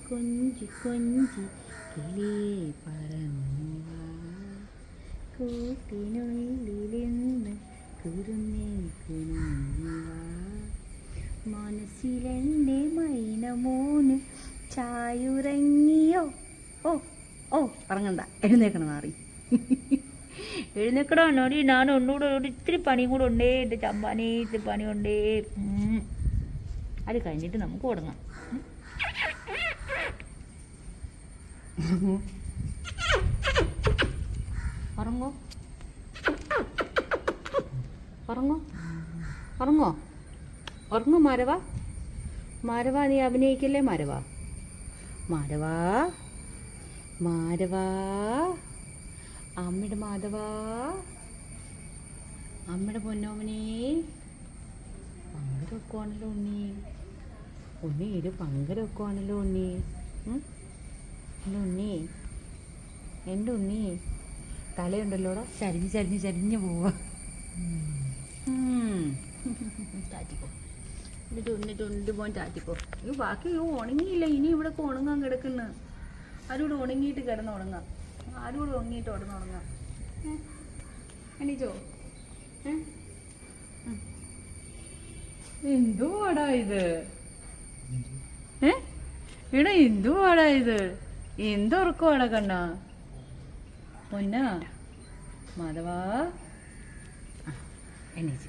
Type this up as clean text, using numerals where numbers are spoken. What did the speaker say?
കൊഞ്ചി കൊഞ്ചി കിളിയെ പറന്നു വാ കൂട്ടിനുള്ളിലെന്ന് കുരുന്നേ കുഞ്ഞു വാ മനസ്സിലെൻ്റെ മൈനമോന് ചായുറങ്ങിയോ. ഓ ഓ ഉറങ്ങണ്ട, എഴുന്നേക്കണം മാറി. എഴുന്നേക്കടാ നോടി, ഞാൻ ഒന്നുകൂടെ ഇത്തിരി പണിയും കൂടെ ഉണ്ടേ, എൻ്റെ ചമ്പാനേ ഇത്തിരി പണിയുണ്ടേ. അത് കഴിഞ്ഞിട്ട് നമുക്ക് തുടങ്ങാം. ഉറങ്ങോ ഉറങ്ങോ ഉറങ്ങോ ഉറങ്ങോ മാരവാ. മാരവാ നീ അഭിനയിക്കല്ലേ മാരവാ. മാരവാ മാരവാ അമ്മയുടെ മാധവാ, അമ്മയുടെ പൊന്നോമനെ. പങ്കര വെക്കുവാണല്ലോ ഉണ്ണി. ഉണ്ണി ഇത് പങ്കര വെക്കുവാണല്ലോ ഉണ്ണി. എൻ്റെ ഉണ്ണി, എൻ്റെ ഉണ്ണി തലയുണ്ടല്ലോടാ ചരിഞ്ഞ് ചരിഞ്ഞ് ചരിഞ്ഞ് പോവാ. ചാറ്റിക്കോ എന്നിട്ട് പോകാൻ ചാറ്റിക്കോ. ഇത് ബാക്കി ഉണങ്ങിയില്ല, ഇനി ഇവിടെ ഉണങ്ങാൻ കിടക്കുന്നു. ആരോട് ഉണങ്ങിയിട്ട് കിടന്നുണങ്ങാം, ആരോട് ഉണങ്ങിയിട്ട് ഉടന്നുണങ്ങാം. എണീച്ചോ. എന്തുവാടാ ഇത്? ഇവിടെ എന്തുവാടാ ഇത്? എന്തുറക്കവാടാ കണ്ണാ പൊന്നാ മാധവാ. എണീച്ചു